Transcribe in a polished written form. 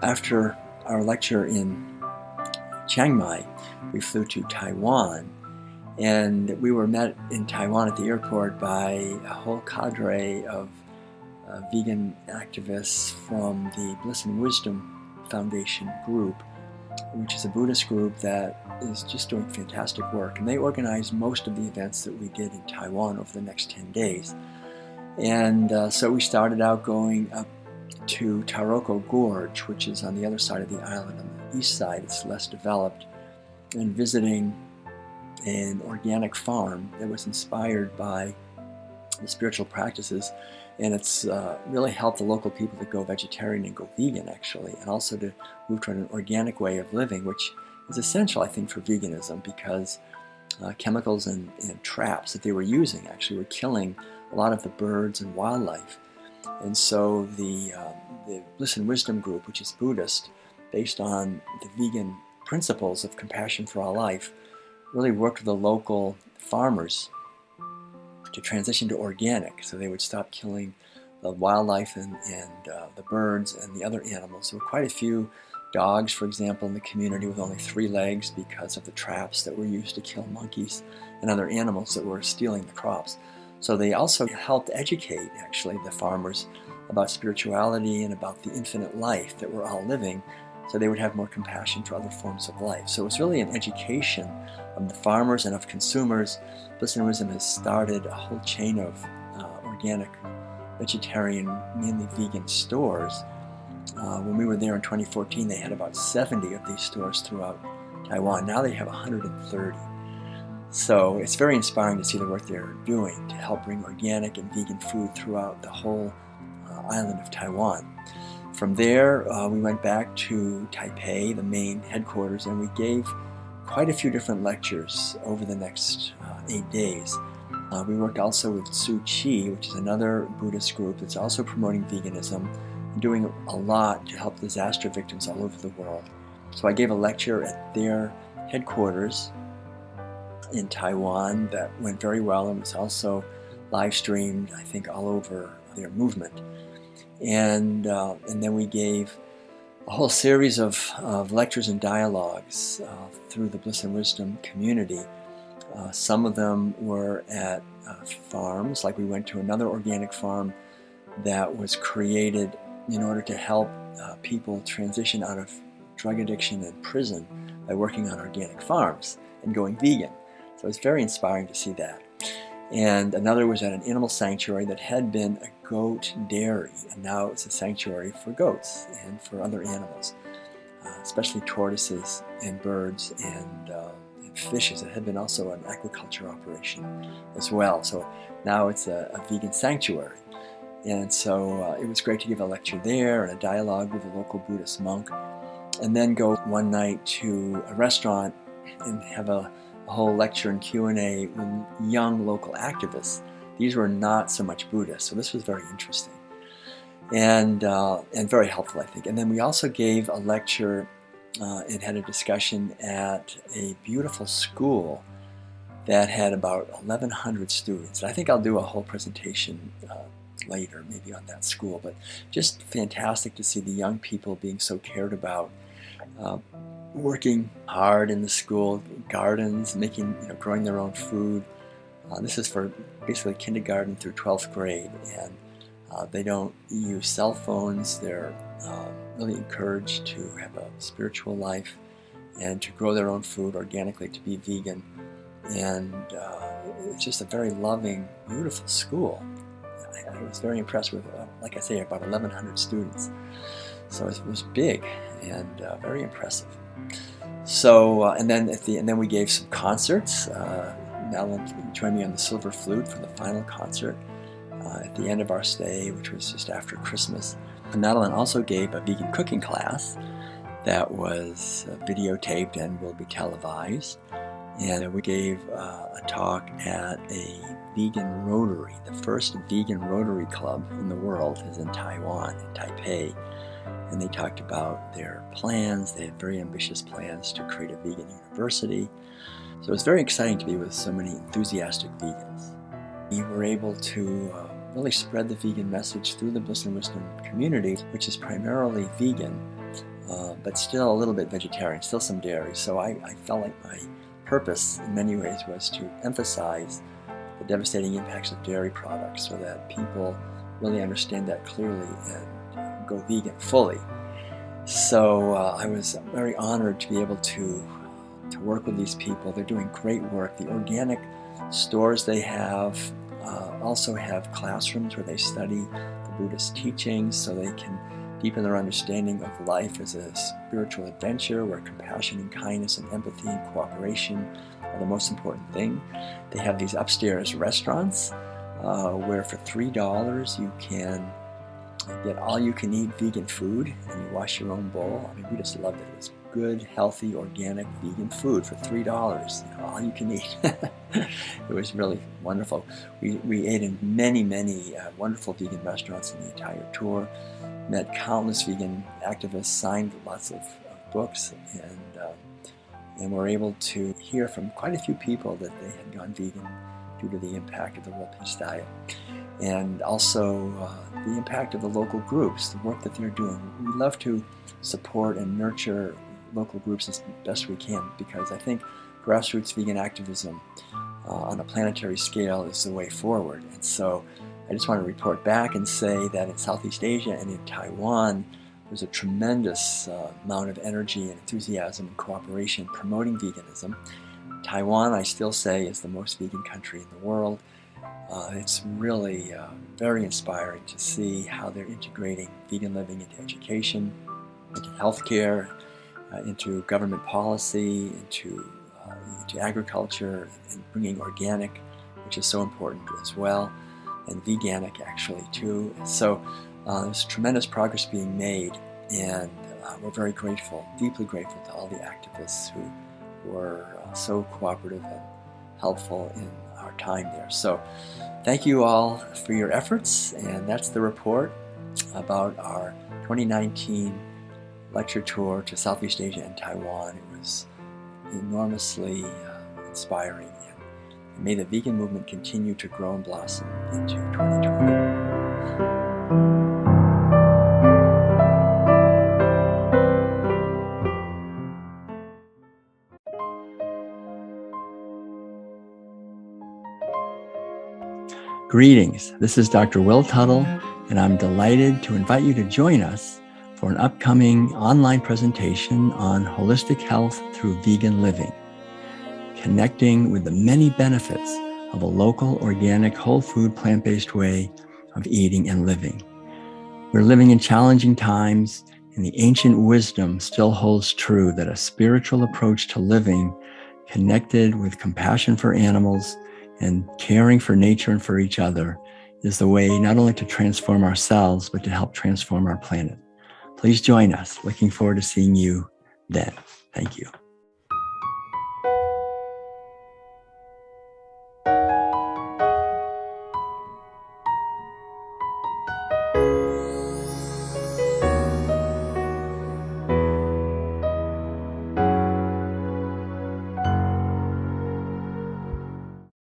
After our lecture in Chiang Mai, we flew to Taiwan, and we were met in Taiwan at the airport by a whole cadre of vegan activists from the Bliss and Wisdom Foundation group, which is a Buddhist group that is just doing fantastic work. And they organized most of the events that we did in Taiwan over the next 10 days. And so we started out going up to Taroko Gorge, which is on the other side of the island. On the east side, it's less developed, and visiting an organic farm that was inspired by the spiritual practices, and it's really helped the local people to go vegetarian and go vegan, actually, and also to move toward an organic way of living, which is essential, I think, for veganism, because chemicals and traps that they were using actually were killing a lot of the birds and wildlife. And so the Bliss and Wisdom group, which is Buddhist, based on the vegan principles of compassion for all life, really worked with the local farmers to transition to organic. So they would stop killing the wildlife and the birds and the other animals. There were quite a few dogs, for example, in the community with only 3 legs because of the traps that were used to kill monkeys and other animals that were stealing the crops. So they also helped educate, actually, the farmers about spirituality and about the infinite life that we're all living, so they would have more compassion for other forms of life. So it was really an education of the farmers and of consumers. Bliss and Wisdom has started a whole chain of organic, vegetarian, mainly vegan stores. When we were there in 2014, they had about 70 of these stores throughout Taiwan. Now they have 130. So it's very inspiring to see the work they're doing to help bring organic and vegan food throughout the whole island of Taiwan. From there, we went back to Taipei, the main headquarters, and we gave quite a few different lectures over the next 8 days. We worked also with Tzu Chi, which is another Buddhist group that's also promoting veganism and doing a lot to help disaster victims all over the world. So I gave a lecture at their headquarters in Taiwan that went very well and was also live streamed, I think, all over their movement. And then we gave a whole series of lectures and dialogues through the Bliss and Wisdom community. Some of them were at farms, like we went to another organic farm that was created in order to help people transition out of drug addiction and prison by working on organic farms and going vegan. So it's very inspiring to see that. And another was at an animal sanctuary that had been a goat dairy, and now it's a sanctuary for goats and for other animals, especially tortoises and birds and fishes. It had been also an aquaculture operation as well. So now it's a vegan sanctuary. And so it was great to give a lecture there and a dialogue with a local Buddhist monk, and then go one night to a restaurant and have a whole lecture and Q&A with young local activists. These were not so much Buddhist, so this was very interesting and very helpful, I think. And then we also gave a lecture and had a discussion at a beautiful school that had about 1,100 students. I think I'll do a whole presentation later, maybe on that school, but just fantastic to see the young people being so cared about, working hard in the school gardens, making, growing their own food. This is for basically kindergarten through 12th grade, and they don't use cell phones. They're really encouraged to have a spiritual life and to grow their own food organically, to be vegan. And it's just a very loving, beautiful school. I was very impressed with, like I say, about 1,100 students. So it was big and very impressive. So and then we gave some concerts. Madeline joined me on the silver flute for the final concert at the end of our stay, which was just after Christmas. And Madeline also gave a vegan cooking class that was videotaped and will be televised. And we gave a talk at a vegan Rotary. The first vegan Rotary club in the world is in Taiwan, in Taipei. And they talked about their plans. They had very ambitious plans to create a vegan university. So it was very exciting to be with so many enthusiastic vegans. We were able to really spread the vegan message through the Bliss and Wisdom community, which is primarily vegan, but still a little bit vegetarian, still some dairy. So I felt like my purpose in many ways was to emphasize the devastating impacts of dairy products so that people really understand that clearly and go vegan fully. So I was very honored to be able to work with these people. They're doing great work. The organic stores they have also have classrooms where they study the Buddhist teachings so they can deepen their understanding of life as a spiritual adventure where compassion and kindness and empathy and cooperation are the most important thing. They have these upstairs restaurants where for $3 you can get all-you-can-eat vegan food and you wash your own bowl. I mean, we just loved it. It was good, healthy, organic vegan food for $3, all you can eat. It was really wonderful. We ate in many wonderful vegan restaurants in the entire tour, met countless vegan activists, signed lots of books, and were able to hear from quite a few people that they had gone vegan due to the impact of the World Peace Diet. And also the impact of the local groups, the work that they're doing. We love to support and nurture local groups as best we can because I think grassroots vegan activism on a planetary scale is the way forward. And so I just want to report back and say that in Southeast Asia and in Taiwan, there's a tremendous amount of energy and enthusiasm and cooperation promoting veganism. Taiwan, I still say, is the most vegan country in the world. It's really very inspiring to see how they're integrating vegan living into education, into healthcare, into government policy, into agriculture, and bringing organic, which is so important as well, and veganic actually too. So there's tremendous progress being made, and we're very grateful, deeply grateful to all the activists who were so cooperative and helpful in our time there. So thank you all for your efforts, and that's the report about our 2019 lecture tour to Southeast Asia and Taiwan. It was enormously inspiring, and may the vegan movement continue to grow and blossom into 2020. Greetings, this is Dr. Will Tuttle, and I'm delighted to invite you to join us for an upcoming online presentation on holistic health through vegan living, connecting with the many benefits of a local, organic, whole food, plant-based way of eating and living. We're living in challenging times, and the ancient wisdom still holds true that a spiritual approach to living, connected with compassion for animals and caring for nature and for each other, is the way not only to transform ourselves, but to help transform our planet. Please join us. Looking forward to seeing you then. Thank you.